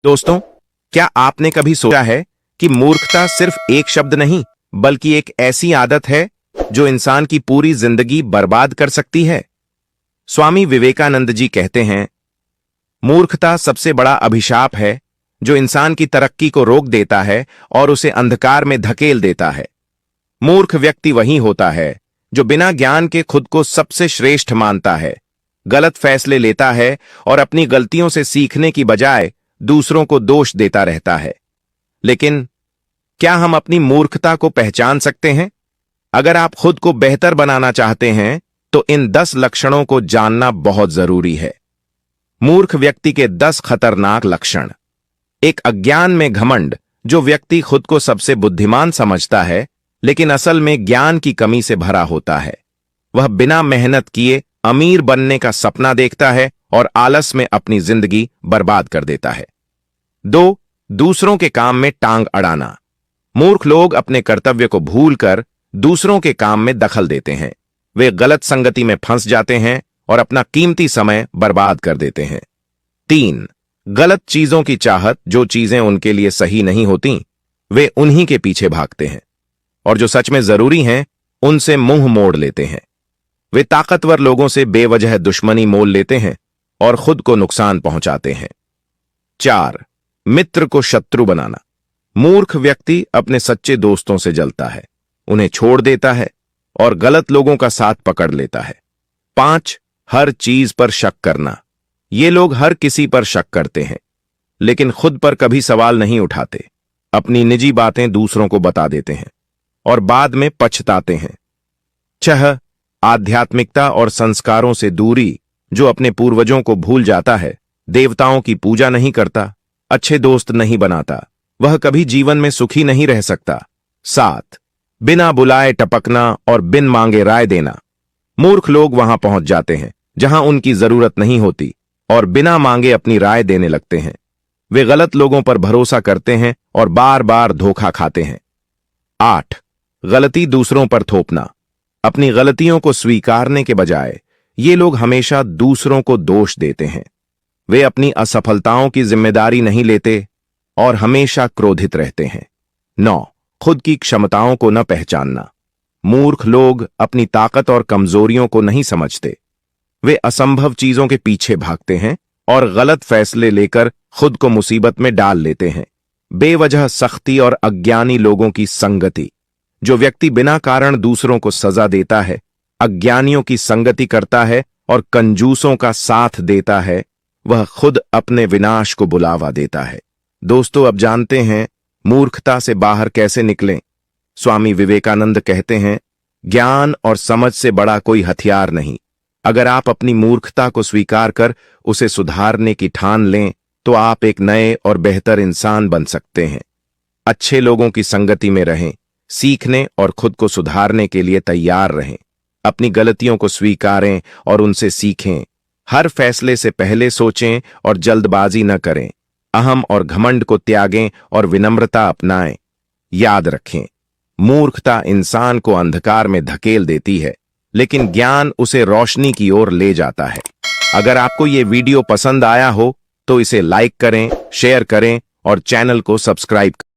दोस्तों, क्या आपने कभी सोचा है कि मूर्खता सिर्फ एक शब्द नहीं बल्कि एक ऐसी आदत है जो इंसान की पूरी जिंदगी बर्बाद कर सकती है। स्वामी विवेकानंद जी कहते हैं, मूर्खता सबसे बड़ा अभिशाप है जो इंसान की तरक्की को रोक देता है और उसे अंधकार में धकेल देता है। मूर्ख व्यक्ति वही होता है जो बिना ज्ञान के खुद को सबसे श्रेष्ठ मानता है, गलत फैसले लेता है और अपनी गलतियों से सीखने की बजाय दूसरों को दोष देता रहता है। लेकिन क्या हम अपनी मूर्खता को पहचान सकते हैं? अगर आप खुद को बेहतर बनाना चाहते हैं तो इन 10 लक्षणों को जानना बहुत जरूरी है। मूर्ख व्यक्ति के 10 खतरनाक लक्षण। एक अज्ञान में घमंड। जो व्यक्ति खुद को सबसे बुद्धिमान समझता है लेकिन असल में ज्ञान की कमी से भरा होता है। वह बिना मेहनत किए अमीर बनने का सपना देखता है और आलस में अपनी जिंदगी बर्बाद कर देता है। 2. दूसरों के काम में टांग अड़ाना। मूर्ख लोग अपने कर्तव्य को भूलकर दूसरों के काम में दखल देते हैं। वे गलत संगति में फंस जाते हैं और अपना कीमती समय बर्बाद कर देते हैं। 3. गलत चीजों की चाहत। जो चीजें उनके लिए सही नहीं होती वे उन्हीं के पीछे भागते हैं और जो सच में जरूरी हैं उनसे मुंह मोड़ लेते हैं। वे ताकतवर लोगों से बेवजह दुश्मनी मोल लेते हैं और खुद को नुकसान पहुंचाते हैं। 4. मित्र को शत्रु बनाना। मूर्ख व्यक्ति अपने सच्चे दोस्तों से जलता है, उन्हें छोड़ देता है और गलत लोगों का साथ पकड़ लेता है। 5. हर चीज पर शक करना। ये लोग हर किसी पर शक करते हैं लेकिन खुद पर कभी सवाल नहीं उठाते। अपनी निजी बातें दूसरों को बता देते हैं और बाद में पछताते हैं। 6. आध्यात्मिकता और संस्कारों से दूरी। जो अपने पूर्वजों को भूल जाता है, देवताओं की पूजा नहीं करता, अच्छे दोस्त नहीं बनाता, वह कभी जीवन में सुखी नहीं रह सकता। 7. बिना बुलाए टपकना और बिन मांगे राय देना। मूर्ख लोग वहां पहुंच जाते हैं जहां उनकी जरूरत नहीं होती और बिना मांगे अपनी राय देने लगते हैं। वे गलत लोगों पर भरोसा करते हैं और बार बार धोखा खाते हैं। 8. गलती दूसरों पर थोपना। अपनी गलतियों को स्वीकारने के बजाय ये लोग हमेशा दूसरों को दोष देते हैं। वे अपनी असफलताओं की जिम्मेदारी नहीं लेते और हमेशा क्रोधित रहते हैं। 9. खुद की क्षमताओं को न पहचानना। मूर्ख लोग अपनी ताकत और कमजोरियों को नहीं समझते। वे असंभव चीजों के पीछे भागते हैं और गलत फैसले लेकर खुद को मुसीबत में डाल लेते हैं। बेवजह सख्ती और अज्ञानी लोगों की संगति। जो व्यक्ति बिना कारण दूसरों को सजा देता है, अज्ञानियों की संगति करता है और कंजूसों का साथ देता है, वह खुद अपने विनाश को बुलावा देता है। दोस्तों, अब जानते हैं मूर्खता से बाहर कैसे निकलें। स्वामी विवेकानंद कहते हैं, ज्ञान और समझ से बड़ा कोई हथियार नहीं। अगर आप अपनी मूर्खता को स्वीकार कर उसे सुधारने की ठान लें तो आप एक नए और बेहतर इंसान बन सकते हैं। अच्छे लोगों की संगति में रहें, सीखने और खुद को सुधारने के लिए तैयार रहें। अपनी गलतियों को स्वीकारें और उनसे सीखें। हर फैसले से पहले सोचें और जल्दबाजी न करें। अहम और घमंड को त्यागें और विनम्रता अपनाएं। याद रखें, मूर्खता इंसान को अंधकार में धकेल देती है लेकिन ज्ञान उसे रोशनी की ओर ले जाता है। अगर आपको ये वीडियो पसंद आया हो तो इसे लाइक करें, शेयर करें और चैनल को सब्सक्राइब करें।